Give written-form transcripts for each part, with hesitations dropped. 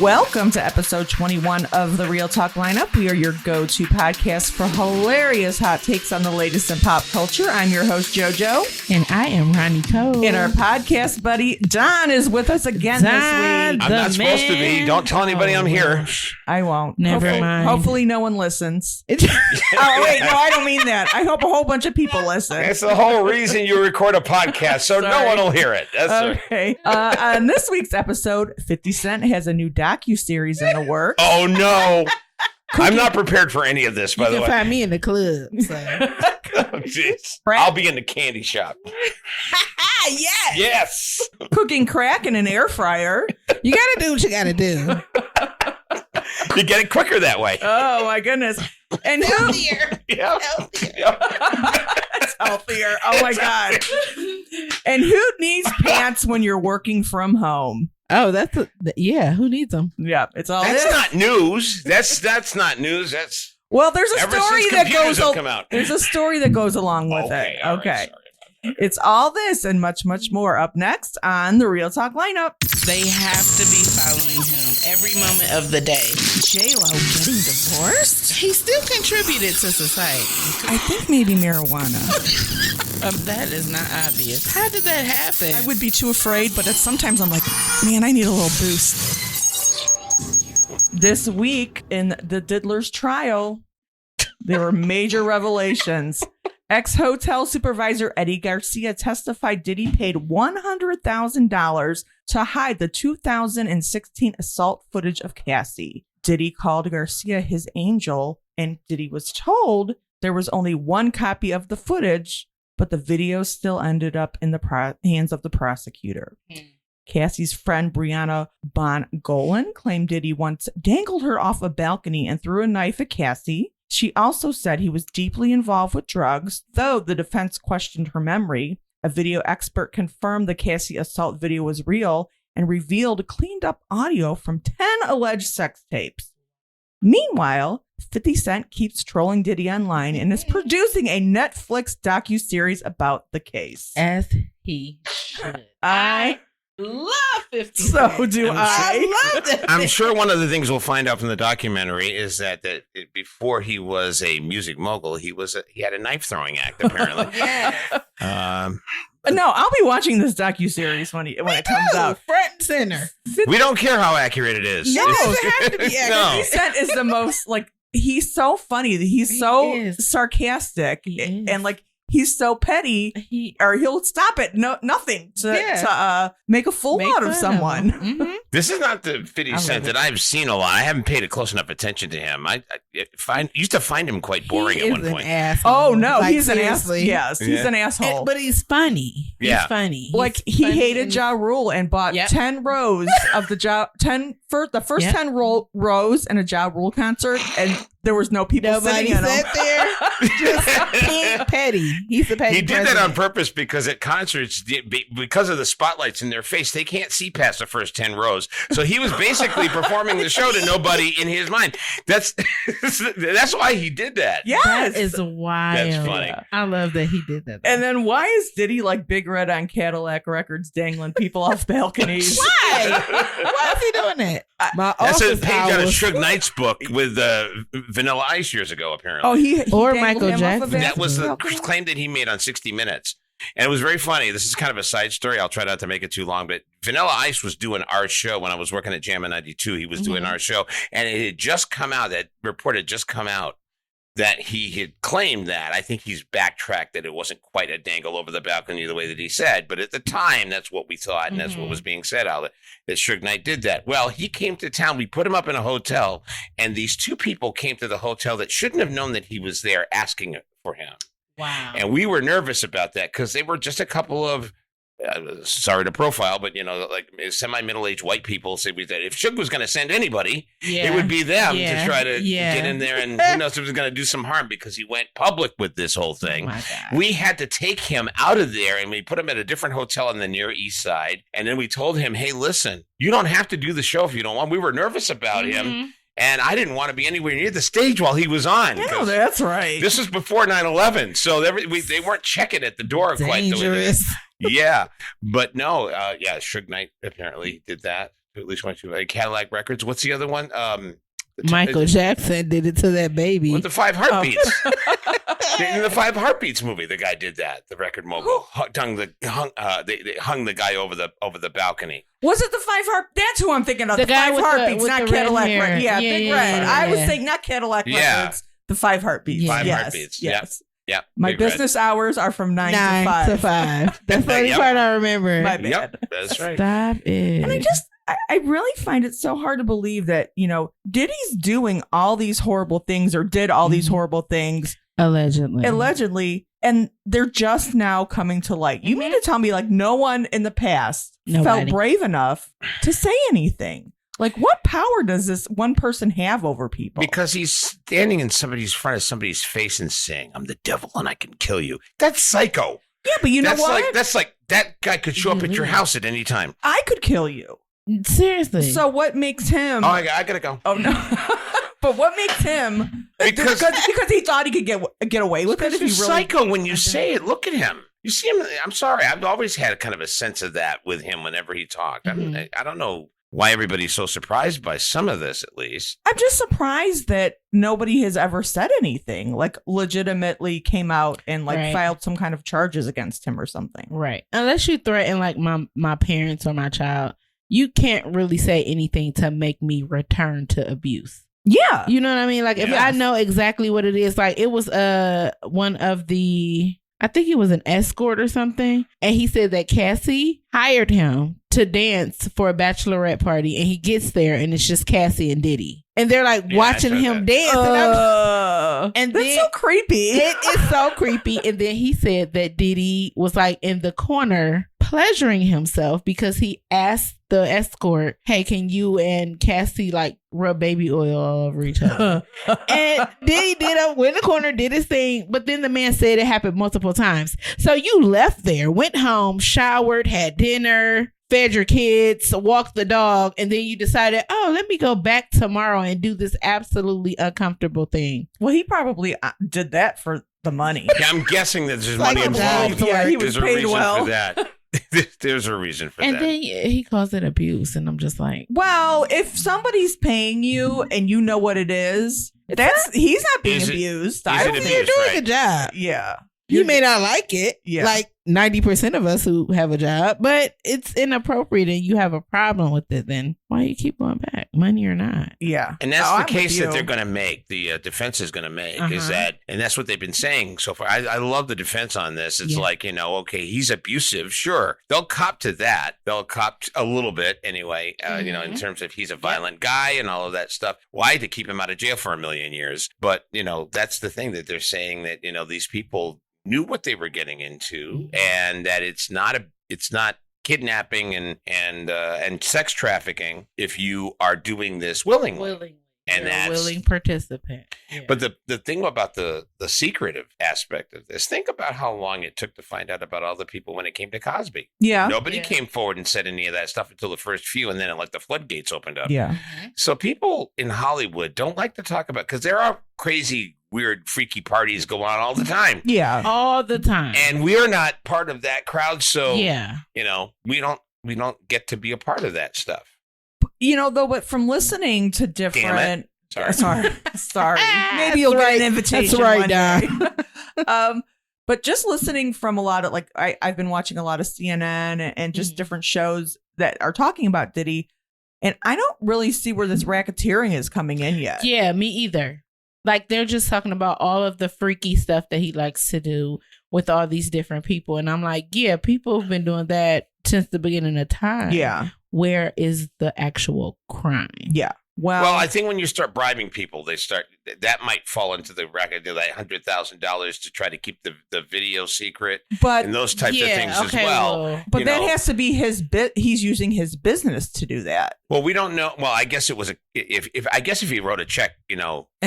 Welcome to episode 21 of the Real Talk Lineup. We are your go-to podcast for hilarious hot takes on the latest in pop culture. I'm your host, JoJo. And I am Ronnie Cole. And our podcast buddy, Don, is with us again this week. I'm not supposed to be. Don't tell anybody I'm here. I won't. Never mind. Hopefully no one listens. Oh, wait, no, I don't mean that. I hope a whole bunch of people listen. That's the whole reason you record a podcast, so no one will hear it. That's okay. On this week's episode, 50 Cent has a new docuseries in the works. Oh, no. I'm not prepared for any of this, by the way. You can find me in the club. So. Oh, jeez. I'll be in the candy shop. Yes. Yes. Cooking crack in an air fryer. You got to do what you got to do. You get it quicker that way. Oh, my goodness. And Healthier. Yeah. Healthier. It's healthier. Oh, my God. And who needs pants when you're working from home? Oh, yeah. Who needs them? Yeah, it's all That's this. not news. That's not news. That's Well, there's a ever story since that computers goes. have come out. There's a story that goes along with it. all right, Okay. sorry. It's all this and much, much more up next on the Real Talk Lineup. They have to be following him every moment of the day. J-Lo getting divorced? He still contributed to society. I think maybe marijuana. That is not obvious. How did that happen? I would be too afraid, but sometimes I'm like, man, I need a little boost. This week in the Diddler's trial, there were major revelations. Ex-hotel supervisor Eddie Garcia testified Diddy paid $100,000 to hide the 2016 assault footage of Cassie. Diddy called Garcia his angel, and Diddy was told there was only one copy of the footage, but the video still ended up in the hands of the prosecutor. Cassie's friend Brianna Bongolan claimed Diddy once dangled her off a balcony and threw a knife at Cassie. She also said he was deeply involved with drugs, though the defense questioned her memory. A video expert confirmed the Cassie assault video was real and revealed cleaned up audio from 10 alleged sex tapes. Meanwhile, 50 Cent keeps trolling Diddy online and is producing a Netflix docuseries about the case. As he should. I love 50 so Cent. do I. love that. I'm sure one of the things we'll find out from the documentary is that before he was a music mogul, he had a knife throwing act apparently. Yeah. No, I'll be watching this docuseries when it comes out. Front and center. We don't care how accurate it is. No, it has to be accurate. No. 50 Cent is the most, like, he's so funny. He's He so is. sarcastic. He is. And, like, he's so petty. Or he'll stop at nothing to make a fool Make out of fun someone. him. Mhm. This is not the 50 I Cent love that I've seen a lot. I haven't paid a close enough attention to him. I used to find him quite boring He at one is point. An asshole. Oh, no, Like, he's an ass. seriously. Yes, he's Yeah. an asshole. But he's funny. Yeah. He's funny. Like, He's he funny hated and- Ja Rule and bought Yep. 10 rows of the the first Yep. 10 rows in a Ja Rule concert, and there was no people Nobody sitting in sat them. there. Just being petty. He's a petty He did that president. on purpose because at concerts, because of the spotlights in their face, they can't see past the first 10 rows. So he was basically performing the show to nobody in his mind. That's why he did that. Yes. That is wild. That's funny. I love that he did that. And then why is Diddy like Big Red on Cadillac Records dangling people off balconies? Why? Why is he doing that? My That's a office page out of hours. Suge Knight's book with Vanilla Ice years ago, apparently. Oh, he Or dangled Michael him off a Jackson. That was the balcony? claim that he made on 60 Minutes. And it was very funny. This is kind of a side story. I'll try not to make it too long, but Vanilla Ice was doing our show when I was working at Jammin' 92. He was doing our show, and it had just come out. That report had just come out that he had claimed that. I think he's backtracked that it wasn't quite a dangle over the balcony the way that he said. But at the time, that's what we thought, and that's what was being said out that Suge Knight did that. Well, he came to town. We put him up in a hotel, and these two people came to the hotel that shouldn't have known that he was there asking for him. Wow. And we were nervous about that because they were just a couple of, sorry to profile, but, like semi-middle-aged white people said that if Suge was going to send anybody, it would be them to try to get in there. And who knows if it was going to do some harm because he went public with this whole thing. Oh my God. We had to take him out of there and we put him at a different hotel on the Near East Side. And then we told him, hey, listen, you don't have to do the show if you don't want. We were nervous about him. And I didn't want to be anywhere near the stage while he was on. No, that's right. This was before 9/11, so they weren't checking at the door quite the way they did. Dangerous. Yeah, but no, Suge Knight apparently did that. at least one, two, Cadillac Records. What's the other one? Michael Jackson did it to that baby. With the 5 Heartbeats. In the 5 Heartbeats movie, the guy did that. The record mogul they hung the guy over the balcony. Was it the 5 Heart? That's who I'm thinking of. The The guy 5 with Heartbeats, the not red Cadillac hair. Records. Yeah, Yeah, Big yeah, Red. yeah, I was yeah. saying not Cadillac Yeah. Records. The 5 Heartbeats. Yeah. 5 Yes, Heartbeats. Yes. Yeah. My Big Red. business hours are from 9 9 to 5. to 5. The funny Yep. part I remember. My bad. Yep, that's right. Stop it. And I really find it so hard to believe that, Diddy's doing all these horrible things or did all these Mhm. horrible things allegedly. and they're just now coming to light. You mean to tell me like no one in the past felt Nobody. brave enough to say anything? Like what power does this one person have over people? Because he's standing in front of somebody's face and saying, "I'm the devil and I can kill you." That's psycho. yeah, but you know That's what? that's like that guy could show up at your house at any time. I could kill you. Seriously. So what makes him? Oh, I gotta go. Oh no! But what makes him? Because he thought he could get away with it. Because If he he's really, psycho when you say it. Look at him. You see him. I'm sorry. I've always had kind of a sense of that with him whenever he talked. I don't know why everybody's so surprised by some of this, at least. I'm just surprised that nobody has ever said anything, like legitimately came out and like Right. filed some kind of charges against him or something. Right. Unless you threaten like my parents or my child, you can't really say anything to make me return to abuse. Yeah. You know what I mean? Like if Yes. I know exactly what it is, like it was one of the, I think he was an escort or something, and he said that Cassie hired him to dance for a bachelorette party, and he gets there and it's just Cassie and Diddy, and they're like Yeah, I watching saw him that. dance, and That's then so creepy. it is so creepy. And then he said that Diddy was like in the corner pleasuring himself because he asked the escort, "Hey, can you and Cassie like rub baby oil all over each other?" And Diddy went in the corner, did his thing, but then the man said it happened multiple times. So you left there, went home, showered, had dinner, fed your kids, walked the dog, and then you decided, oh, let me go back tomorrow and do this absolutely uncomfortable thing. Well, he probably did that for the money. Yeah, I'm guessing that there's Like money a involved. dog. Yeah, he was There's a paid reason well. for that. There's a reason for And that. then he calls it abuse, and I'm just like, Well, if somebody's paying you and you know what it is, he's not being Is it- abused. is I it don't think. abuse? you're doing right. a job. Yeah. You may not like it, Yeah. like 90% of us who have a job, but it's inappropriate and you have a problem with it, then why you keep going back, money or not? Yeah. And that's Oh, the I'm with case that you. they're going to make. The defense is going to make is Uh-huh. that, and that's what they've been saying so far. I love the defense on this. It's Yeah. like, okay, he's abusive. Sure. They'll cop to that. They'll cop a little bit anyway, in terms of he's a violent guy and all of that stuff. Why? To keep him out of jail for 1,000,000 years. But, that's the thing that they're saying that, these people knew what they were getting into and that it's not kidnapping and sex trafficking if you are doing this willingly. And You're a that's willing participant. Yeah. But the thing about the secretive aspect of this, think about how long it took to find out about all the people when it came to Cosby. Yeah. Nobody Yeah. came forward and said any of that stuff until the first few, and then like the floodgates opened up. Yeah. So people in Hollywood don't like to talk about, because there are crazy, weird, freaky parties going on all the time. Yeah. all the time. And we're not part of that crowd, so yeah. we don't get to be a part of that stuff. Though, but from listening to different. Sorry. Sorry. Maybe you'll That's get an right. invitation. That's right, one day. But just listening from a lot of I've been watching a lot of CNN and just different shows that are talking about Diddy, and I don't really see where this racketeering is coming in yet. Yeah, me either. Like they're just talking about all of the freaky stuff that he likes to do with all these different people. And I'm like, yeah, people have been doing that since the beginning of time. Yeah. Where is the actual crime? Yeah. Well, I think when you start bribing people, that might fall into the record, like $100,000 to try to keep the video secret but and those types of things as well. but that has to be his bit. He's using his business to do that. Well, we don't know. Well, I guess it was if he wrote a check,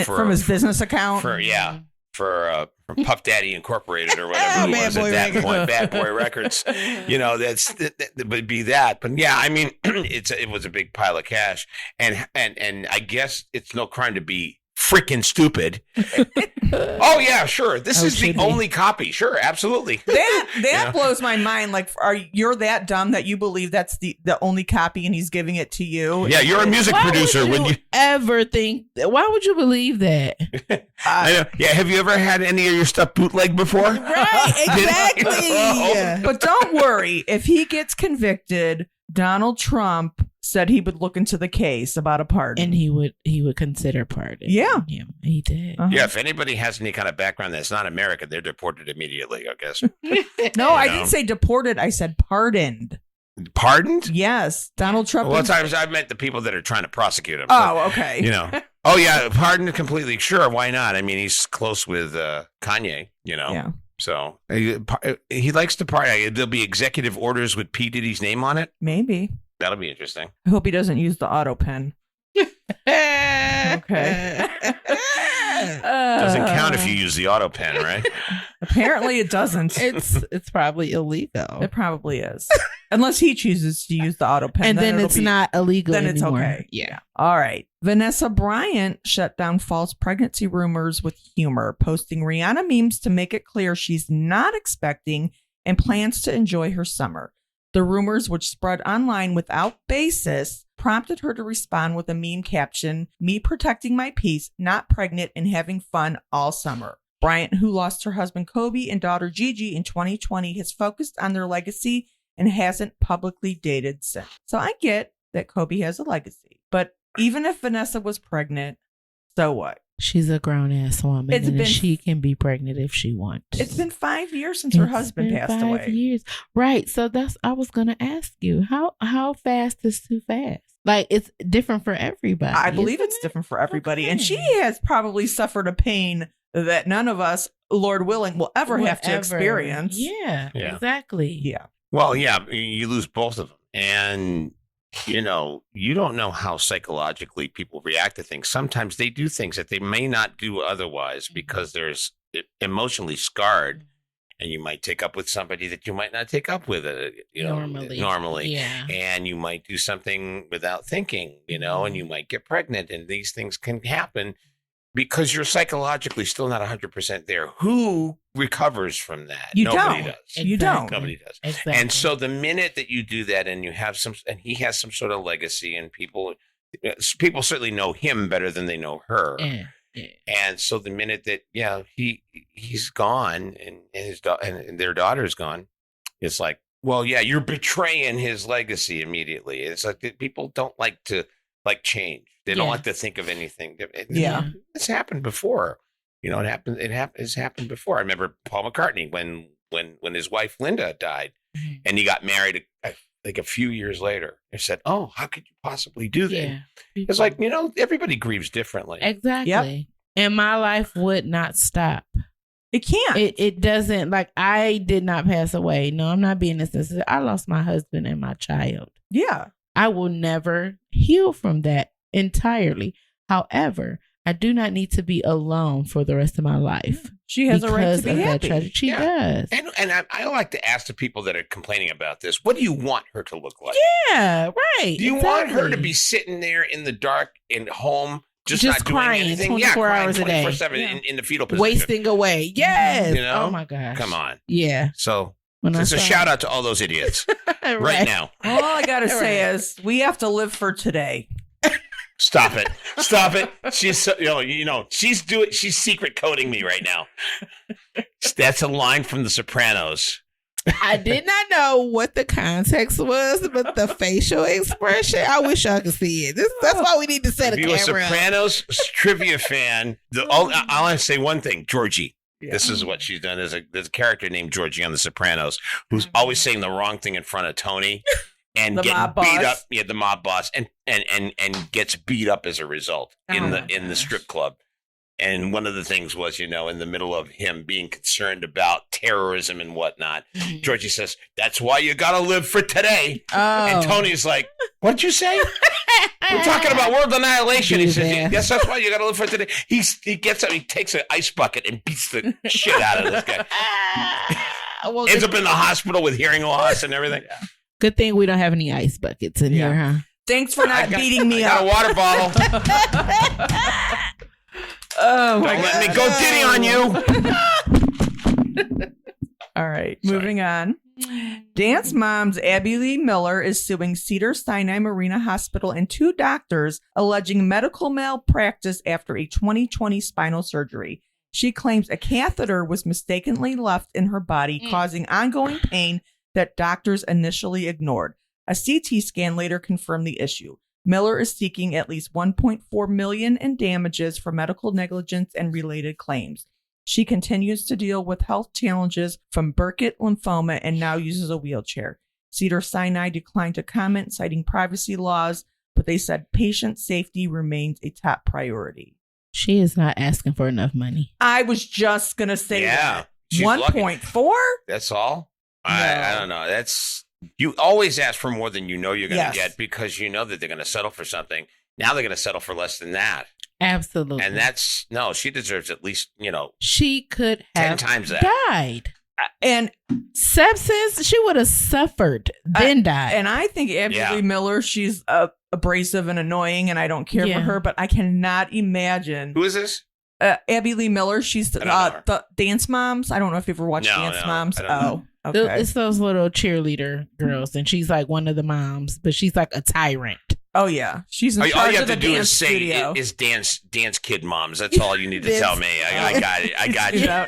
From his business account. for Puff Daddy Incorporated or whatever it Bad was Boy at that Records. point, Bad Boy Records. That would be that. But yeah, I mean, it was a big pile of cash, and I guess it's no crime to be freaking stupid. Oh yeah, sure. This is the only copy. Sure, absolutely. That blows my mind. Like, you're that dumb that you believe that's the only copy and he's giving it to you? Yeah, you're a music producer. Would you ever think? Why would you believe that? I know. Yeah, have you ever had any of your stuff bootleg before? Right, exactly. But don't worry. If he gets convicted, Donald Trump said he would look into the case about a pardon. And he would consider pardoning him. He did. Yeah, if anybody has any kind of background that's not American, they're deported immediately, I guess. No, I didn't say deported. I said pardoned. Pardoned? Yes. Donald Trump. Well, I meant the people that are trying to prosecute him. Oh, okay. You know. Oh, yeah, pardoned completely. Sure, why not? I mean, he's close with Kanye, you know. Yeah. So he likes to pardon. There'll be executive orders with P. Diddy's name on it. Maybe. That'll be interesting. I hope he doesn't use the auto pen. Okay. Doesn't count if you use the auto pen, right? Apparently it doesn't. It's probably illegal. It probably is. Unless he chooses to use the auto pen. And then it's not illegal then anymore. It's okay. Yeah. All right. Vanessa Bryant shut down false pregnancy rumors with humor, posting Rihanna memes to make it clear she's not expecting and plans to enjoy her summer. The rumors, which spread online without basis, prompted her to respond with a meme caption, "Me protecting my peace, not pregnant and having fun all summer." Bryant, who lost her husband Kobe and daughter Gigi in 2020, has focused on their legacy and hasn't publicly dated since. So I get that Kobe has a legacy, but even if Vanessa was pregnant, so what? She's a grown-ass woman, and she can be pregnant if she wants. It's been 5 years since her husband passed away. 5 years. Right. So I was going to ask you, how fast is too fast? Like, it's different for everybody. I believe it's different for everybody. Okay. And she has probably suffered a pain that none of us, Lord willing, will ever have to experience. Yeah, exactly. Yeah. Well, yeah, you lose both of them. And you know, you don't know how psychologically people react to things. Sometimes they do things that they may not do otherwise because they're emotionally scarred, and you might take up with somebody that you might not take up with, normally. Yeah. And you might do something without thinking, and you might get pregnant, and these things can happen because you're psychologically still not 100% there. Who recovers from that? Nobody does. Exactly. You don't. Nobody does. Exactly. And so the minute that you do that, and you have and he has some sort of legacy, and people certainly know him better than they know her. Yeah. And so the minute that he's gone, and their daughter's gone, it's like, well, yeah, you're betraying his legacy immediely. It's like people don't like to change. They don't like to think of anything. It's happened before. It has happened before. I remember Paul McCartney when his wife Linda died, and he got married like a few years later. He said, "Oh, how could you possibly do that?" Yeah. It's like, everybody grieves differently. Exactly. Yep. And my life would not stop. It can't. It doesn't. Like, I did not pass away. No, I'm not being insensitive. I lost my husband and my child. Yeah. I will never heal from that entirely. However, I do not need to be alone for the rest of my life. She has a right to be happy. She does. And I like to ask the people that are complaining about this, what do you want her to look like? Yeah, right. Do you want her to be sitting there in the dark in home, just not crying doing anything? 24 hours a day. 24/7 in the fetal position. Wasting away. Yes. Oh my gosh. Come on. Yeah. So it's a shout out to all those idiots right now. All I got to say is we have to live for today. Stop it. Stop it. She's she's secret coding me right now. That's a line from The Sopranos. I did not know what the context was, but the facial expression, I wish y'all could see it. That's why we need to set a camera. If you're a Sopranos trivia fan, I'll say one thing, Georgie. Yeah. This is what she's done. There's a character named Georgie on The Sopranos who's always saying the wrong thing in front of Tony and getting beat up. Yeah, the mob boss, and gets beat up as a result in the strip club. And one of the things was, in the middle of him being concerned about terrorism and whatnot, Georgie says, "That's why you got to live for today." Oh. And Tony's like, "What'd you say?" "We're talking about world annihilation." He says, "Yes, that's why you got to live for today." He gets up, he takes an ice bucket and beats the shit out of this guy. Ends up in the hospital with hearing loss and everything. Good thing we don't have any ice buckets in here, huh? Thanks for not beating me up. I got a water bottle. Oh, my Don't let me God. go ditty on you. All right, Sorry. moving on. Dance moms Abby Lee Miller is suing Cedars-Sinai Marina Hospital and 2 doctors alleging medical malpractice after a 2020 spinal surgery. She claims a catheter was mistakenly left in her body, causing ongoing pain that doctors initially ignored. A CT scan later confirmed the issue. Miller is seeking at least $1.4 million in damages for medical negligence and related claims. She continues to deal with health challenges from Burkitt lymphoma and now uses a wheelchair. Cedars-Sinai declined to comment, citing privacy laws, but they said patient safety remains a top priority. She is not asking for enough money. I was just going to say that. She's lucky. 1.4? That's all? No. I don't know. You always ask for more than you know you're going to Yes. get because you know that they're going to settle for something. Now they're going to settle for less than that. Absolutely. And she deserves at least, she could 10 have times that. died. And Sepsis, she would have suffered, then died. And I think Abby Yeah. Lee Miller, she's abrasive and annoying, and I don't care Yeah. for her, but I cannot imagine. Who is this? Abby Lee Miller, she's I don't know her. the Dance Moms. I don't know if you've ever watched No, Dance no, Moms. I don't know. Oh, okay. It's those little cheerleader girls, and she's like one of the moms, but she's like a tyrant. Oh, yeah. She's in All charge you of have the to do dance is say studio. is dance kid moms. That's all you need to tell me. I got it. I got You you. know?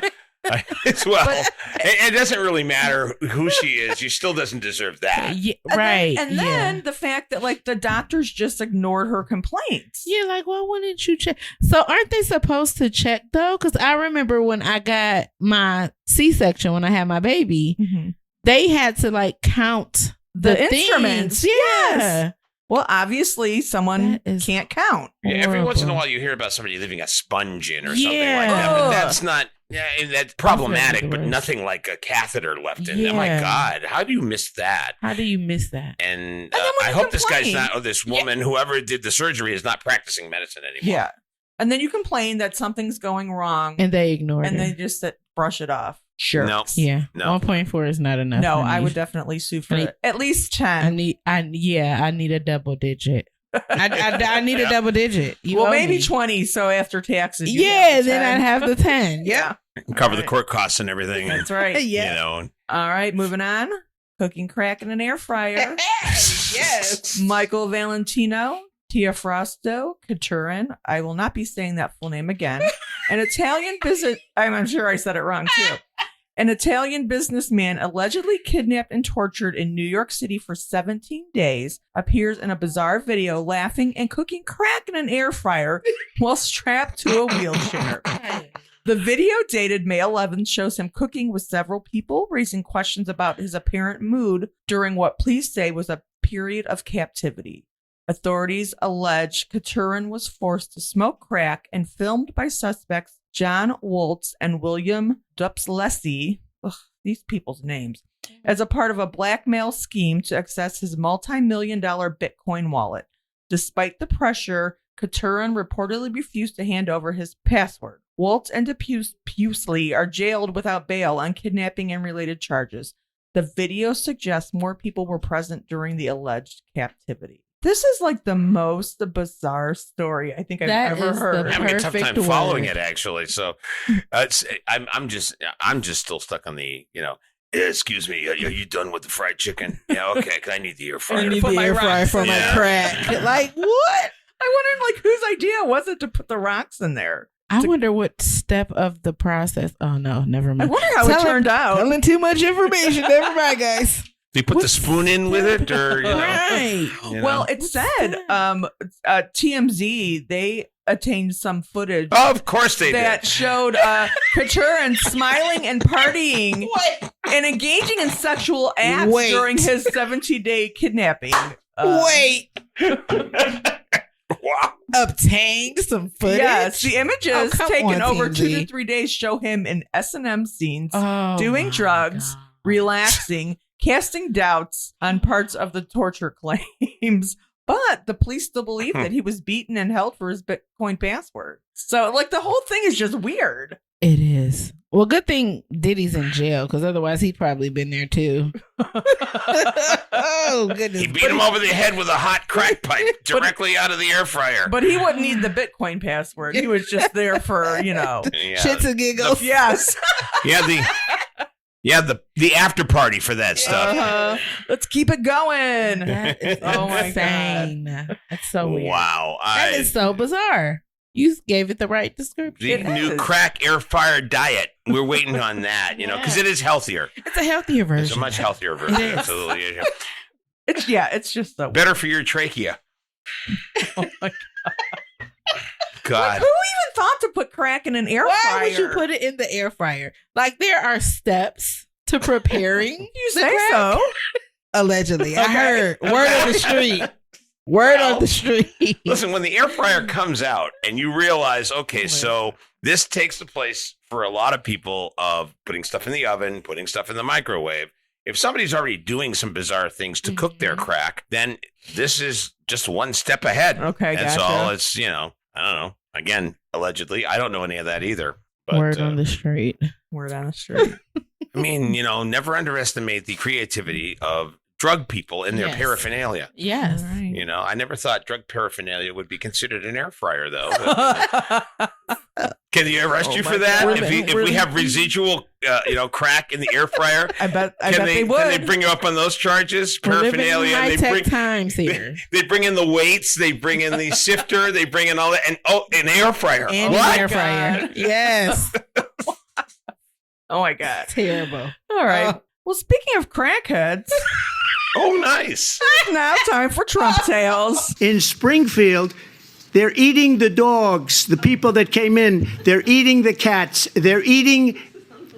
It doesn't really matter who she is. She still doesn't deserve that. Yeah, And right. Then, and then the fact that like the doctors just ignored her complaints. Yeah, like, why wouldn't you check? So aren't they supposed to check though? Because I remember when I got my C-section, when I had my baby, Mhm. they had to like count The things. instruments. Yeah. Yes. Well, obviously someone That is can't count. Yeah, every once in a horrible. while, you hear about somebody leaving a sponge in or something like Yeah. that. But Ugh. that's not. Yeah, that's problematic, the but worst. nothing like a catheter left in. Oh my Yeah. God, how do you miss that? How do you miss that? And then when I you hope this guy's complain- not, or this woman, whoever did the surgery, is not practicing medicine anymore. Yeah. And then you complain that something's going wrong And they ignored and her. they just brush it off. Sure. No. Yeah, No. 1.4 is not enough. No, honey. I would definitely sue for I need- at least I 10. need a double digit. I need a double digit. You Well, owe maybe me. 20. So after taxes, you Yeah, have the then 10. I'd have the 10. Yeah. Cover the Right. court costs and everything. That's right. Yeah. You know. All right, moving on. Cooking crack in an air fryer. Yes. Michael Valentino, Tia Frosto, Katurin. I will not be saying that full name again. An Italian business. I'm sure I said it wrong too. An Italian businessman allegedly kidnapped and tortured in New York City for 17 days appears in a bizarre video laughing and cooking crack in an air fryer while strapped to a wheelchair. The video dated May 11th shows him cooking with several people, raising questions about his apparent mood during what police say was a period of captivity. Authorities allege Katurin was forced to smoke crack and filmed by suspects John Woltz and William Dupslesi, these people's names, as a part of a blackmail scheme to access his multi-million-dollar Bitcoin wallet. Despite the pressure, Katurin reportedly refused to hand over his password. Woltz and Dupslesi are jailed without bail on kidnapping and related charges. The video suggests more people were present during the alleged captivity. This is like the most bizarre story I think I've That ever is the heard. I'm having a tough Perfect time following word. it, actually. So, I'm just still stuck on the, excuse me, are you done with the fried chicken? Yeah, okay, because I need the air fryer. I need put the my air fryer rocks for in my there. crack. Like, what? I wondered, whose idea was it to put the rocks in there? I wonder what step of the process. Oh, no, never I mind. wonder how it turned out. Telling too much information. Never mind, guys. They put the spoon in with it, or Right. Well, it What's said that? TMZ, they attained some footage Oh, of course they that did. showed Katurin smiling and partying and engaging in sexual acts Wait. during his 17-day kidnapping. Wait. Wow. Obtained some footage? Yes, the images Oh, come taken on, over TMZ. 2 to 3 days show him in S&M scenes, Oh, doing my drugs, God. relaxing, casting doubts on parts of the torture claims. But the police still believe that he was beaten and held for his Bitcoin password. So, the whole thing is just weird. It is. Well, good thing Diddy's in jail because otherwise he'd probably been there too. Oh goodness! He beat him over the head with a hot crack pipe directly out of the air fryer. But he wouldn't need the Bitcoin password. He was just there for, Yeah. Shits and giggles. Yes. The after party for that stuff. Let's keep it going. That is Oh my insane. That's so weird. Wow. That is so bizarre. You gave it the right description. The It new is. crack air fryer diet. We're waiting on that, because it is healthier. It's a healthier version. It's a much healthier version. It is. Absolutely. Yeah. It's just so Better for your trachea. Oh my God. Who even thought to put crack in an air Why fryer? would you put it in the air fryer? Like there are steps to preparing. You say so? Allegedly, I Okay. heard word on the street. Word on the street. Listen, when the air fryer comes out and you realize, okay, so this takes the place for a lot of people of putting stuff in the oven, putting stuff in the microwave. If somebody's already doing some bizarre things to cook their crack, then this is just one step ahead. Okay, That's gotcha. all. It's, I don't know. Again, allegedly, I don't know any of that either. But, Word on the street. Word on the street. I mean, never underestimate the creativity of drug people and their Yes. paraphernalia. Yes. All right. I never thought drug paraphernalia would be considered an air fryer, though. Can you arrest Oh you my for that? God. If we have residual, crack in the air fryer, I bet can they would. Can they bring you up on those charges? We're living in Paraphernalia. And high-tech times here. they bring in the weights. They bring in the sifter. They bring in all that, and an air fryer. And What? an air fryer. God. Yes. Oh my God. Terrible. All right. Well, speaking of crackheads, Oh, nice. now time for Trump tales. In Springfield, they're eating the dogs, the people that came in. They're eating the cats. They're eating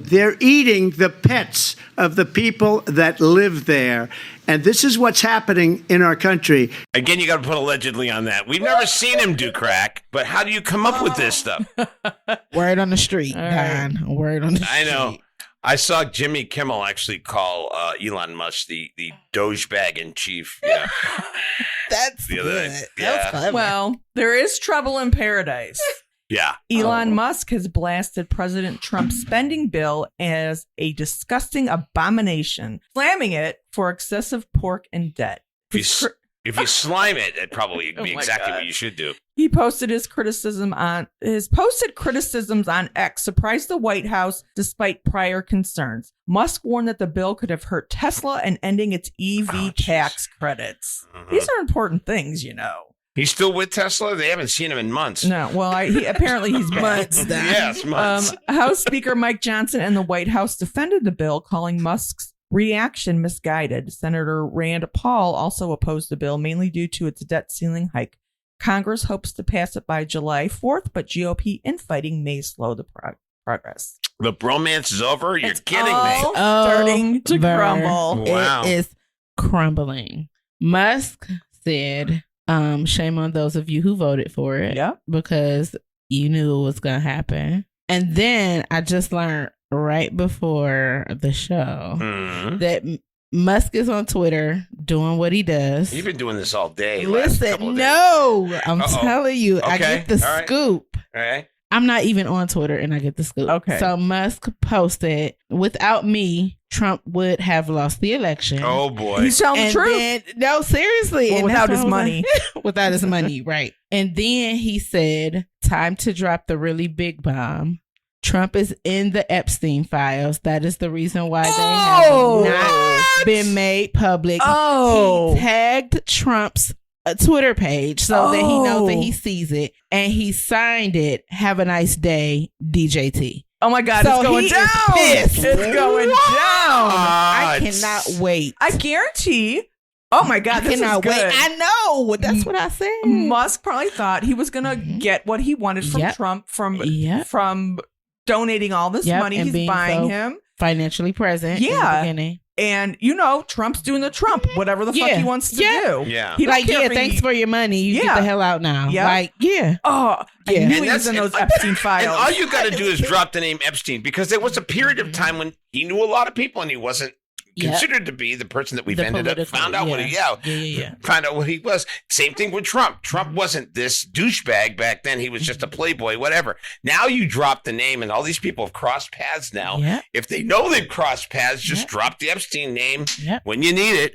the pets of the people that live there. And this is what's happening in our country. Again, you got to put allegedly on that. We've never seen him do crack, but how do you come up with this stuff? Word on the street, All right. Don. Word on the street. I know. I saw Jimmy Kimmel actually call Elon Musk the Dogebag in chief. Yeah. That's The other good. day. That Yeah. was clever. Well, there is trouble in paradise. Yeah. Elon Musk has blasted President Trump's spending bill as a disgusting abomination, slamming it for excessive pork and debt. If you slime it, that'd probably Oh be my exactly God. what you should do. He posted criticisms on X surprised the White House despite prior concerns. Musk warned that the bill could have hurt Tesla and ending its EV tax credits. These are important things, He's still with Tesla? They haven't seen him in months. No, well, apparently he's Months, Don. Yes, months. House Speaker Mike Johnson and the White House defended the bill, calling Musk's reaction misguided. Senator Rand Paul also opposed the bill, mainly due to its debt ceiling hike. Congress hopes to pass it by July 4th, but GOP infighting may slow the progress. The bromance is over? You're It's kidding all me. starting to Over. crumble. Wow. It is crumbling. Musk said, shame on those of you who voted for it. Yep. Because you knew it was going to happen. And then I just learned right before the show Mhm. that Musk is on Twitter doing what he does. You've been doing this all day. last couple Listen, of days. no, I'm Uh-oh. telling you, I Okay. get the All right. scoop. All right. I'm not even on Twitter and I get the scoop. Okay. So Musk posted, without me, Trump would have lost the election. Oh, boy. He's telling the And truth. then, no, seriously. Well, And without that's his what I was money. like, without his money, right. And then he said, time to drop the really big bomb. Trump is in the Epstein files. That is the reason why Oh, they have not been made public. Oh. He tagged Trump's Twitter page so that he knows that Oh. he sees it. And he signed it, have a nice day, DJT. Oh my God, So it's going he is down. pissed. It's going down. I it's- cannot wait. I guarantee. Oh my God, I this is cannot good. wait. I know. That's what I said. Musk probably thought he was going to get what he wanted from Yep. Trump Yep. from donating all this Yep, money and he's being buying so him. Financially present in the Yeah. beginning. And, Trump's doing the Trump, whatever the fuck Yeah. he wants to Yeah. do. Yeah. He don't Like, care yeah, if thanks he- for your money. You get Yeah. the hell out now. Yeah. Like, yeah. Oh, Yeah. I knew And he was in that's- those Epstein And files. all you got to do is drop the name Epstein, because there was a period of time when he knew a lot of people and he wasn't considered to be the person that we've The ended up political, found out what found out what he was. Same thing with Trump. Trump wasn't this douchebag back then. He was just a playboy, whatever. Now you drop the name, and all these people have crossed paths now. Yep. If they know they've crossed paths, just drop the Epstein name Yep. when you need it.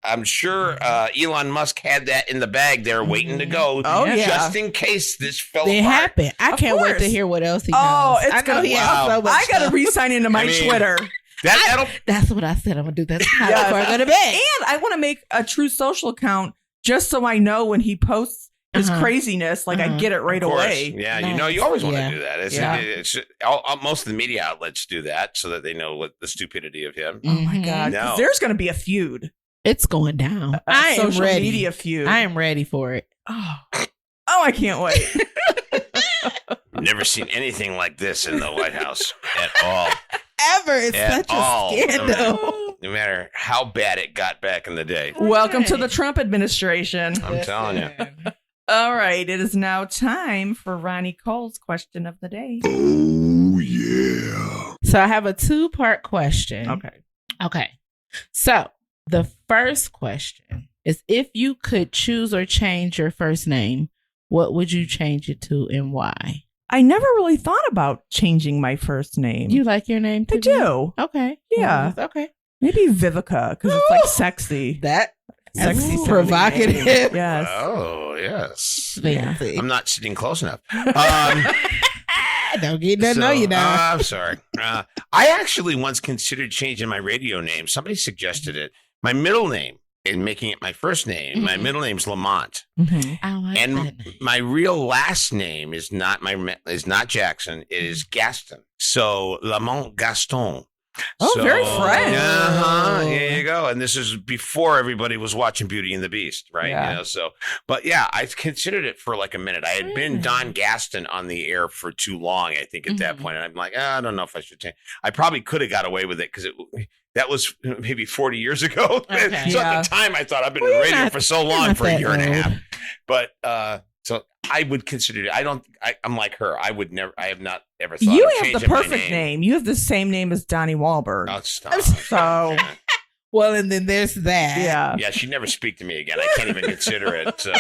I'm sure Elon Musk had that in the bag there waiting to go. Oh, yeah. Just in case this fell It apart. happened. I Of can't wait course. to hear what else he Oh, knows. it's I know gonna- he has wow. so much I got to stuff. re-sign into my I mean, Twitter. That'll That's what I said I'm gonna do. That's how Yes. before I go to bed. And I want to make a true social account just so I know when he posts his craziness, like I get it right Of course. away. Yeah, Nice. you always want Yeah. to do that. Yeah. It's most of the media outlets do that so that they know what the stupidity of him. Oh my God. 'Cause No. there's going to be a feud. It's going down. A I am social ready. media feud. I am ready for it. Oh, I can't wait. Never seen anything like this in the White House at all. Ever. It's At such all. a scandal. No matter how bad it got back in the day. Welcome to the Trump administration. I'm telling you. All right. It is now time for Ronnie Cole's question of the day. So I have a 2-part question. Okay. So the first question is, if you could choose or change your first name, what would you change it to and why? I never really thought about changing my first name. You like your name I too? do. Okay. Yeah. Okay. Maybe Vivica, because it's like sexy. That Sexy Ooh. sounding Provocative. name. Yes. Oh, yes. Fancy. I'm not sitting close enough. Don't get to know you now. I'm sorry. I actually once considered changing my radio name. Somebody suggested it. My middle name and making it my first name. My middle name's Lamont, Mhm. I like and that name. my real last name is not Jackson. It is Gaston. So Lamont Gaston. Oh, very French. There you go. And this is before everybody was watching Beauty and the Beast, right? Yeah. You know, so, but yeah, I considered it for like a minute. I had been Don Gaston on the air for too long, I think, at that point. And I'm like, I don't know if I should change. I probably could have got away with it because that was maybe 40 years ago. Okay. So Yeah. at the time, I thought I've been Well, in you're radio not- for so you're long, not for a that year and a old. half. But so I would consider it. I'm like her. I have not ever thought You of have the changing my perfect name. You have the same name as Donnie Wahlberg. Oh, stop. So, Well, and then there's that. yeah. Yeah, she'd never speak to me again. I can't even consider it. So.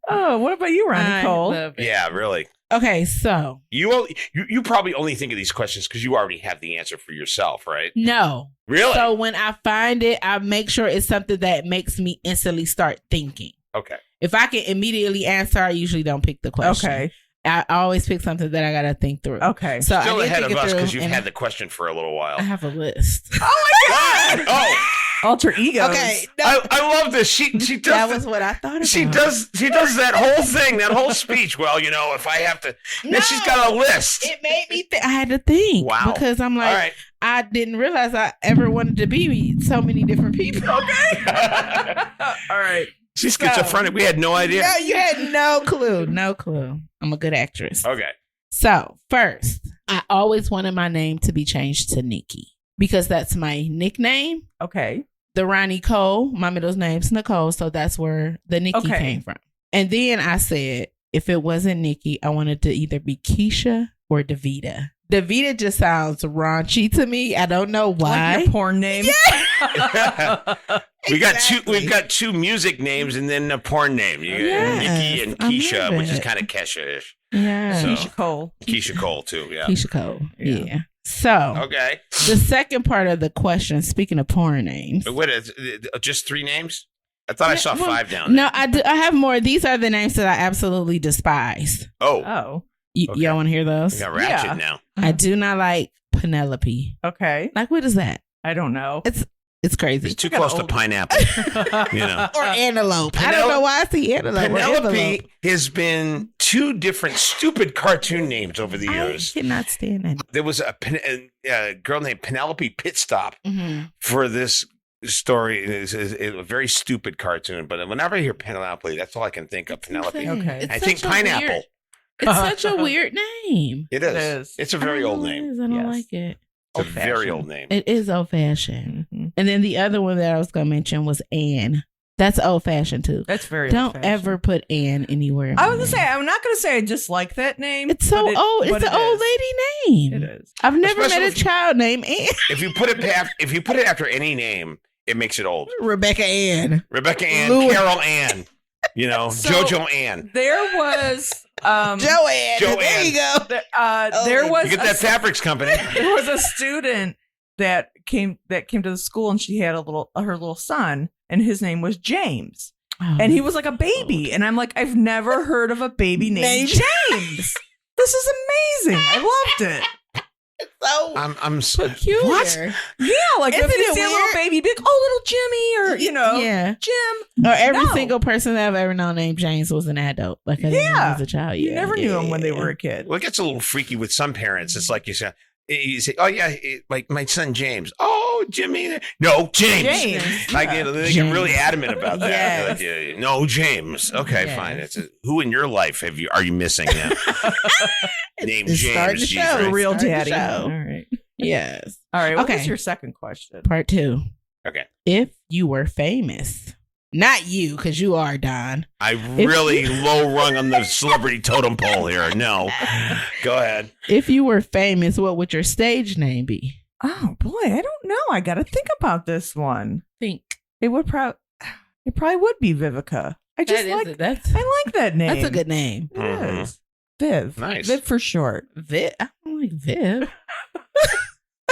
Oh, what about you, Ronnie I Cole? love it. Yeah, really. Okay, so You probably only think of these questions because you already have the answer for yourself, right? no. Really? So when I find it, I make sure it's something that makes me instantly start thinking. Okay. If I can immediately answer, I usually don't pick the question. Okay. I always pick something that I gotta think through. Okay. So Still I did ahead think of it us through, because you've and had the question for a little while. I have a list. Oh my God. Oh, Alter egos. Okay, no, I love this. She does that was what I thought about. she does that whole thing, that whole speech. Well, if I have to, then she's got a list. It made me think. I had to think. Wow. Because I'm like, All right. I didn't realize I ever wanted to be so many different people. Okay. All right. She's schizophrenic. We had no idea. No, you had no clue. No clue. I'm a good actress. Okay. So, first, I always wanted my name to be changed to Nikki because that's my nickname. Okay. The Ronnie Cole, my middle name's Nicole, so that's where the Nikki Okay. came from. And then I said, if it wasn't Nikki, I wanted to either be Keisha or Davita. Davita just sounds raunchy to me. I don't know Like why. your porn name. We've got two music names and then a porn name. You got Yes, Nikki and I Keisha, love which is it. kind of Kesha-ish. Yeah. So- Keisha Cole. Keisha Cole too. Yeah. Keisha Cole. Yeah. Yeah. So, Okay. the second part of the question, speaking of porn names. But wait, just 3 names? I thought I saw well, 5 down there. No, I do. I have more. These are the names that I absolutely despise. Oh, Oh. Okay. Y'all want to hear those? we got Ratchet Yeah. now. I do not like Penelope. Okay. Like, what is that? I don't know. It's crazy. It's too got close to old. pineapple. You know. Or antelope. I don't know why I see antelope. or Penelope antelope. has been 2 different stupid cartoon names over the years. I cannot stand that. There was a girl named Penelope Pitstop Mm-hmm. for this story. It's a very stupid cartoon, but whenever I hear Penelope, that's all I can think of. Penelope. Okay. I think pineapple. It's such a weird name. It is. It is. It's a very old I name. don't Yes. like it. It's a very Old-fashioned. old name. It is old fashioned. Mhm. And then the other one that I was going to mention was Anne. That's old fashioned too. That's very Don't old-fashioned. ever put Ann anywhere. in I my was gonna say, name. I'm not gonna say I dislike that name. It's so but old. but It's an it old is. lady name. It is. I've never Especially met a if you- child named Ann. If you put it after any name, it makes it old. Rebecca Ann. Rebecca Ann, Louis. Carol Ann, So- JoJo Ann. There was Joanne. Joanne. There you go. there was You get a that fabrics company. there was a student that came to the school, and she had her little son, and his name was James, and he was like a baby, and I'm like, I've never heard of a baby named James. This is amazing. I loved it. so I'm so peculiar. What? Yeah, like Isn't if you it see a little weird? baby, big, oh, little Jimmy, or Yeah. Jim. Or every No. single person that I've ever known named James was an adult. Like I didn't know Yeah. he was a child. You Yeah, never knew yeah, them when they yeah. were a kid. Well, it gets a little freaky with some parents. It's like you say, oh yeah, like my son James. Oh, Jimmy. No, James. James. Like Yeah. they get really James. adamant about that. Yes. They're like, yeah, no, James. Okay, Yes. fine. It's who in your life are you missing now? Named It's starting James. to Geez, show. right? Real Start the daddy. show. All right. Yes. All right. What Okay. was your second question? Part 2. Okay. If you were famous, not you, because you are Don. I really low rung on the celebrity totem pole here. No. Go ahead. If you were famous, what would your stage name be? Oh boy, I don't know. I got to think about this one. Think. It probably would be Vivica. I just That is like it. That's I like that name. that's a good name. It Mhm. is. Viv. Nice. Viv for short. Viv. I don't like Viv.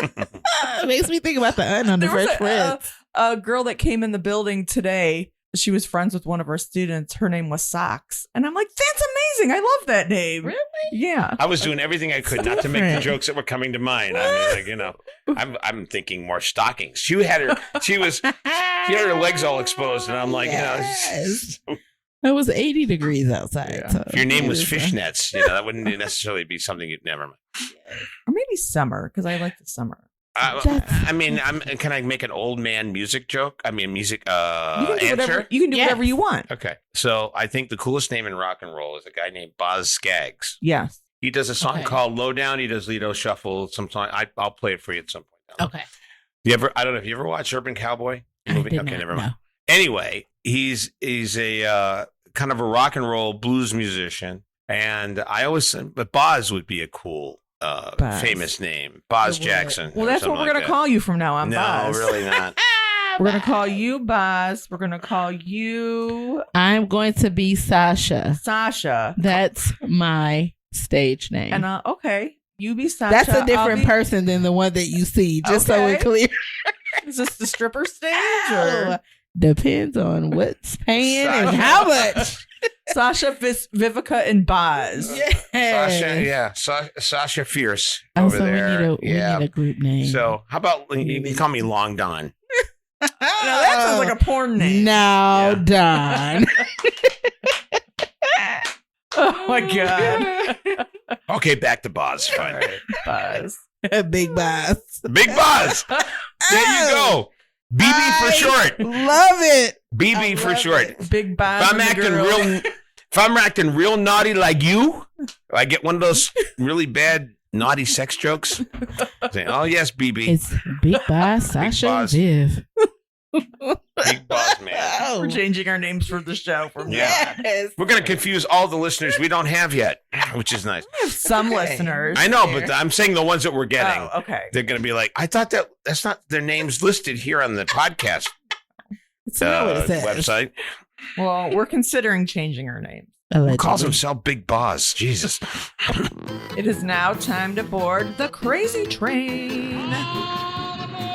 It makes me think about the aunt on the There was Fresh Prince. a girl that came in the building today. She was friends with one of our students. Her name was Socks. And I'm like, that's amazing. I love that name. Really? Yeah. I was doing everything I could not to make the Different. jokes that were coming to mind. I mean, like, I'm thinking more stockings. She had her legs all exposed, and I'm like, Yes. It was 80 degrees outside. Yeah. So if your name was it fishnets, that wouldn't necessarily be something you'd never mind. Or maybe Summer, because I like the summer. I mean, can I make an old man music joke? I mean, music You can do answer. whatever you can do Yes. whatever you want. Okay, so I think the coolest name in rock and roll is a guy named Boz Scaggs. Yes. He does a song Okay. called "Low Down." He does Lido Shuffle. Some song. I'll play it for you at some point. Okay. I don't know if you ever watched Urban Cowboy I movie. did Okay, not never mind. know. Anyway, he's a kind of a rock and roll blues musician, and I always said, but Boz would be a cool, Boz. famous name, Boz It would. Jackson. Well, or that's what something we're like gonna that. call you from now on. No, Boz. really not. We're gonna call you Boz. We're gonna call you I'm going to be Sasha. Sasha. That's my stage name. And okay, you be Sasha. That's a I'll different be- person than the one that you see, just so we're Okay. clear. Is this the stripper stage Oh, or depends on what's paying and Sasha. how much. Sasha, Vivica, and Boz? Sasha, yeah, Sasha Fierce Oh, over so there. we need a group name. So how about you call me Long Don? No, that sounds like a porn name. Now, Yeah. Don. Oh my god. Okay, back to Boz. All Fine. right, Boz. Big boss. Big Boz. There you go. BB for short. Love it. BB for love short. it. Big Boz. If I'm and the acting girl. if I'm acting real naughty like you, I get one of those really bad naughty sex jokes. Saying, oh yes, BB, It's Big Boss, Sasha, and Boss. Viv. big boss man. We're changing our names for the show from now on. Yes. We're gonna confuse all the listeners we don't have yet, which is nice. We have some Okay. listeners. I know, but I'm saying the ones that we're getting. Oh, okay. They're gonna be like, I thought that's not their names listed here on the podcast It's not what it says. website. Well, we're considering changing our names. Who Allegedly. calls himself Big Boss? Jesus. It is now time to board the crazy train.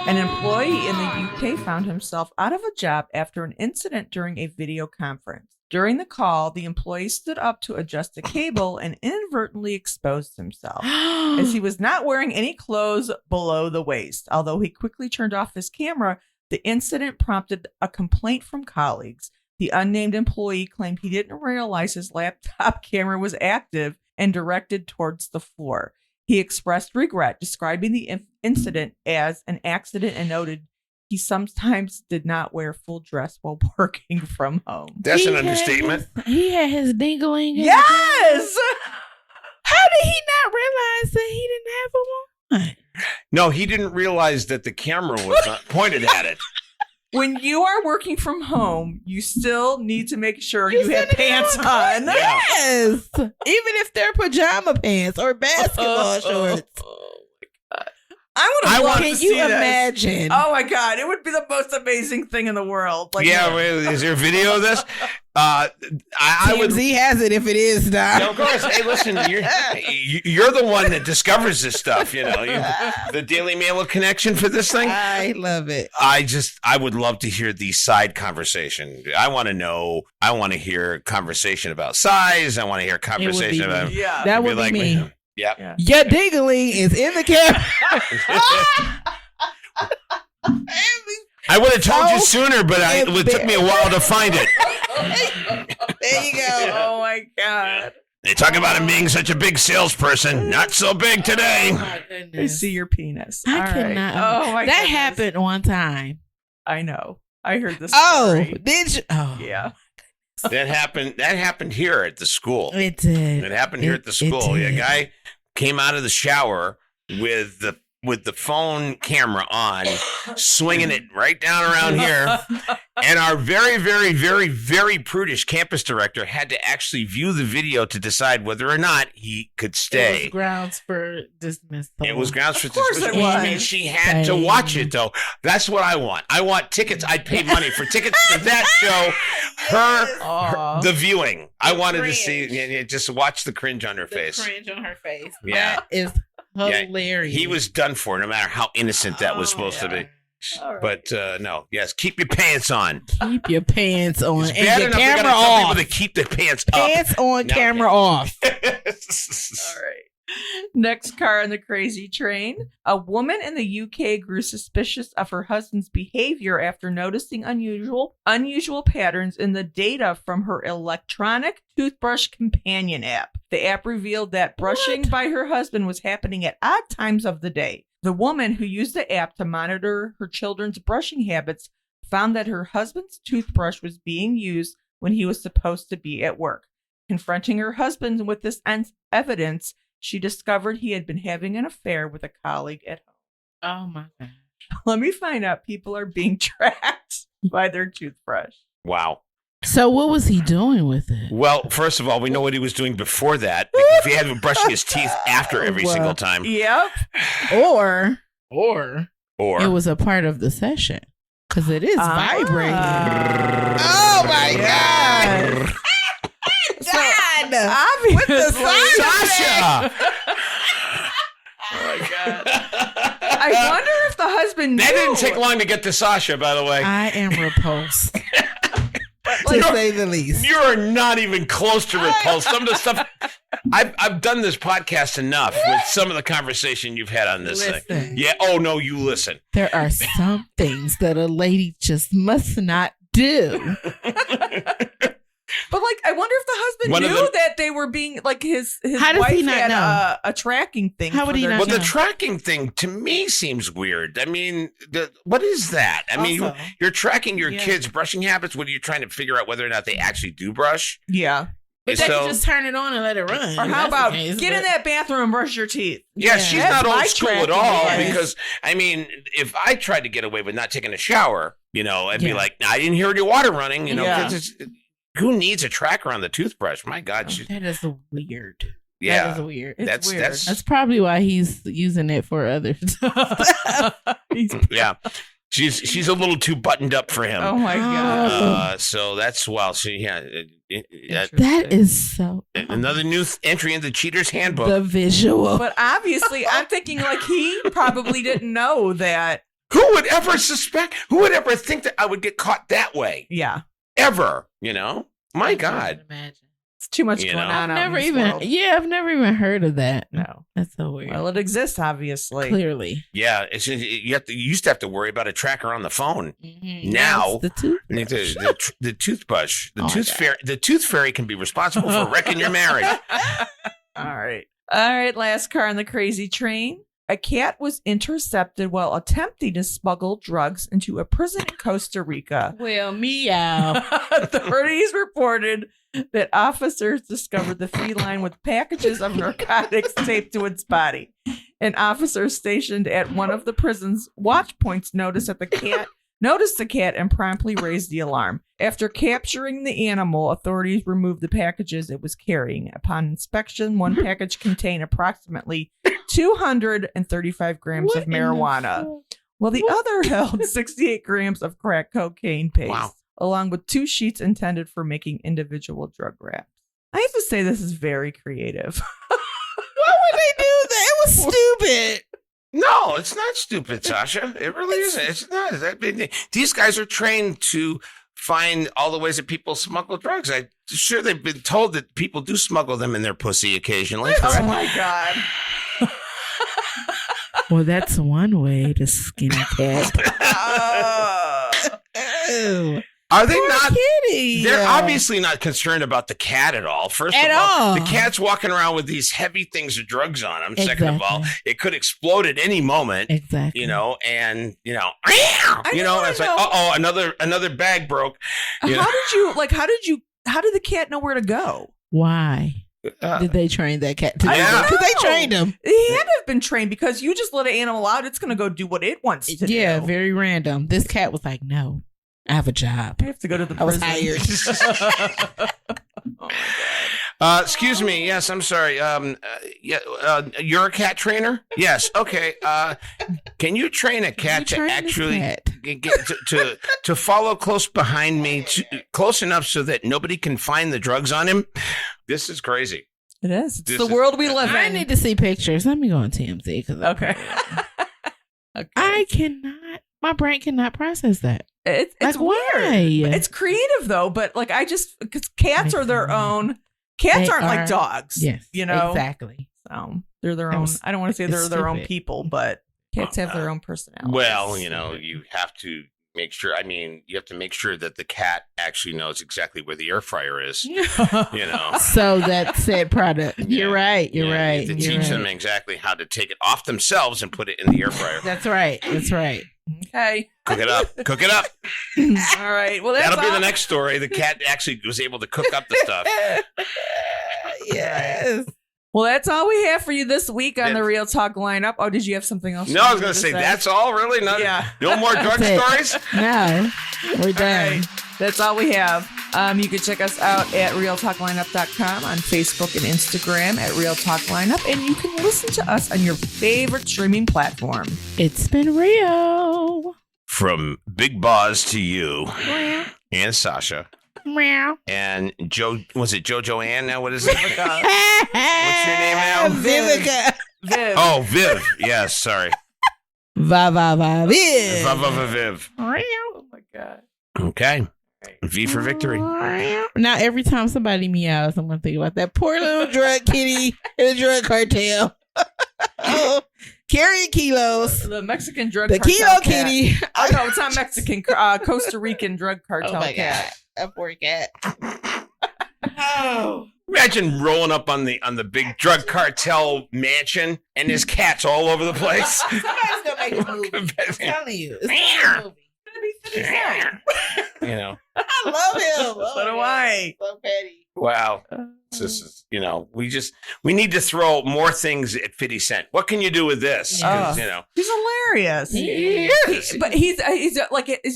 An employee in the UK found himself out of a job after an incident during a video conference. During the call, the employee stood up to adjust a cable and inadvertently exposed himself, as he was not wearing any clothes below the waist. Although he quickly turned off his camera, the incident prompted a complaint from colleagues. The unnamed employee claimed he didn't realize his laptop camera was active and directed towards the floor. He expressed regret, describing the incident as an accident, and noted he sometimes did not wear full dress while working from home. That's an He had understatement. He had his dingling. in Yes! the- How did he not realize that he didn't have a one? No, he didn't realize that the camera was not pointed at it. when you are working from home, you still need to make sure you have send it pants out. on. Yes. Even if they're pajama pants or basketball shorts. I would love Can to you see this. imagine? Oh my God, it would be the most amazing thing in the world. Like, Yeah, wait, is there a video of this? I would. TMZ has it if it is not. Of course. Hey, listen, you're the one that discovers this stuff. The Daily Mail connection for this thing. I love it. I would love to hear the side conversation. I want to know. I want to hear conversation about size. I want to hear conversation about. yeah. That would be me. Yeah. Yeah. Your dingling is in the camera. I would have told you So sooner, but it took me a while to find it. There you go. Oh my God. They talk about him being such a big salesperson. Not so big today. Oh my I goodness. see your penis. I All right. cannot. Oh my That goodness. happened one time. I know. I heard this. Oh, story. did you? Oh, Yeah. That happened here at the school. it did. It happened here at the school. did. A guy came out of the shower with the phone camera on, swinging it right down around here. And our very, very, very, very prudish campus director had to actually view the video to decide whether or not he could It stay. was grounds for dismissal. It was grounds for course it dismissal. I mean, was. she had to watch it, though. That's what I want. I want tickets. I'd pay money for tickets to that show. Aw. The viewing. I wanted to cringe. see, just watch the cringe on her The face. cringe on her face. Yeah. That is Yeah, hilarious. He was done for, no matter how innocent that was supposed to be. All right. But no, yes, keep your pants on. Keep your pants on It's and bad your enough we camera gotta tell off. people to keep their pants up. Pants on, Now- camera off. All right. Next car on the crazy train. A woman in the UK grew suspicious of her husband's behavior after noticing unusual patterns in the data from her electronic toothbrush companion app. The app revealed that brushing by her husband was happening at odd times of the day. The woman, who used the app to monitor her children's brushing habits, found that her husband's toothbrush was being used when he was supposed to be at work. Confronting her husband with this evidence, she discovered he had been having an affair with a colleague at home. Oh my god. Let me find out. People are being tracked by their toothbrush. Wow. So what was he doing with it? Well, first of all, we know what he was doing before that. If he had been brushing his teeth after every Well, single time. Yep. Or Or it was a part of the session because it is vibrating. Oh my God. God. Obviously. With the Sasha! Oh my God. I wonder if the husband knew. That didn't take long to get to Sasha, by the way. I am repulsed, to You're- say the least. You are not even close to repulsed. Some of the stuff I've done this podcast enough with some of the conversation you've had on this thing. Listen. Yeah. Oh no, you listen. There are some things that a lady just must not do. But I wonder if the husband One of knew them- that they were being his How does wife he not had know? a tracking thing. How would for he their not Well, the know? tracking thing to me seems weird. I mean, what is that? I mean, Also, you're tracking your yeah. kids' brushing habits. What are you trying to figure out whether or not they actually do brush? Yeah. But they So- can just turn it on and let it run. Or if how that's the about case, get in but- that bathroom and brush your teeth? Yeah, Yeah. she's That's not my old school at tracking all device. because, I mean, if I tried to get away with not taking a shower, I'd be Yeah. like, I didn't hear your water running, Yeah. 'cause who needs a tracker on the toothbrush? My God. That is weird. That Yeah. is weird. It's That's- weird. that's- That's probably why he's using it for others. Yeah. She's a little too buttoned up for him. Oh my God. So that's That is so another new entry in the Cheater's Handbook. the visual. But obviously, I'm thinking he probably didn't know that. Who would ever suspect? Who would ever think that I would get caught that way? Yeah. Ever? My I God. can't imagine. It's too much You going know. on. I've out in never this even. world. Yeah, I've never even heard of that. No. That's so weird. Well, it exists, obviously. Clearly, Yeah, you used to have to worry about a tracker on the phone. Mhm. Now- That's the tooth. The toothbrush, Oh my the tooth fairy can be responsible for wrecking your marriage. All right. All right. Last car on the crazy train. A cat was intercepted while attempting to smuggle drugs into a prison in Costa Rica. Well, meow. Authorities reported that officers discovered the feline with packages of narcotics taped to its body. An officer stationed at one of the prison's watch points noticed that the cat noticed the cat and promptly raised the alarm. After capturing the animal, authorities removed the packages it was carrying. Upon inspection, one package contained approximately 235 grams of marijuana, while the other held 68 grams of crack cocaine paste, along with 2 sheets intended for making individual drug wraps. I have to say, this is very creative. Why would they do that? It was stupid. No, it's not stupid, Sasha. It really isn't. It's not. These guys are trained to find all the ways that people smuggle drugs. I'm sure they've been told that people do smuggle them in their pussy occasionally. Oh my God. Well, that's one way to skin a cat. Ew. Are they Poor not? kitty. They're obviously not concerned about the cat at all. First of all, the cat's walking around with these heavy things of drugs on him. Second of all, it could explode at any moment. Exactly. And it's like, another bag broke. How did the cat know where to go? Why did they train that cat? Because they trained him. He had to have been trained, because you just let an animal out, it's going to go do what it wants to do. Yeah, very random. This cat was like, no, I have a job. I have to go to the prison. I was hired. Oh my God. Excuse me. Yes, I'm sorry. You're a cat trainer? Yes. Okay. Can you train a cat to actually to follow close behind me, close enough so that nobody can find the drugs on him? This is crazy. It is. It's the world we live in. I need to see pictures. Let me go on TMZ. Okay. I cannot. My brain cannot process that. It's like, weird. Why? It's creative though, but like because cats are their own. Cats aren't like dogs. Yes, exactly. So they're their own. I don't want to say they're their own people, but cats have their own personality. Well, you have to make sure. I mean, you have to make sure that the cat actually knows exactly where the air fryer is. So that said product. You're right. You're right. You have to teach them exactly how to take it off themselves and put it in the air fryer. That's right. That's right. Okay. Cook it up. Cook it up. All right. Well, that'll be the next story. The cat actually was able to cook up the stuff. Yes. Well, that's all we have for you this week on the Real Talk lineup. Oh, did you have something else? No, I was going to say, that's all, really? No more drug stories? No, we're done. Right. That's all we have. You can check us out at realtalklineup.com, on Facebook and Instagram at Real Talk Lineup, and you can listen to us on your favorite streaming platform. It's been real. From Big Boz to you and Sasha. Meow. And was it JoJo Ann now? What is it? What's your name now? Vivica. Viv. Oh, Viv. Yes, sorry. Viv. Viv. Oh my God. Okay. V for victory. Now, every time somebody meows, I'm going to think about that poor little drug kitty in the drug cartel. Carrying kilos. The Mexican drug cartel. The kilo kitty. Oh, no, it's not Mexican. Costa Rican drug cartel cat. A poor cat. Oh. Imagine rolling up on the big drug cartel mansion and there's cats all over the place. Somebody's going to make a movie. I'm telling you. It's going to be a movie. I love him. So do I. So petty. Wow. This is, we need to throw more things at 50 Cent. What can you do with this? He's hilarious. He is. But he's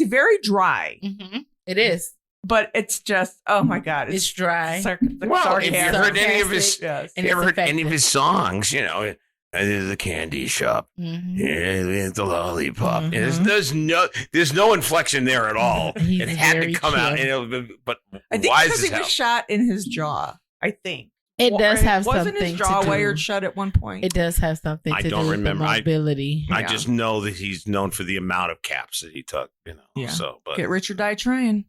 very dry. Mm-hmm. It is. But it's just, oh my God. It's dry. Well, if you heard any of his, any of his songs, I did the candy shop. Mm-hmm. Yeah, the lollipop. Mm-hmm. There's no inflection there at all. It had to come out. But I think why because he was shot in his jaw. I think it does have wasn't something his jaw to do. wired shut at one point. It does have something to do with the mobility. I just know that he's known for the amount of caps that he took. Yeah. So, but get rich or die trying.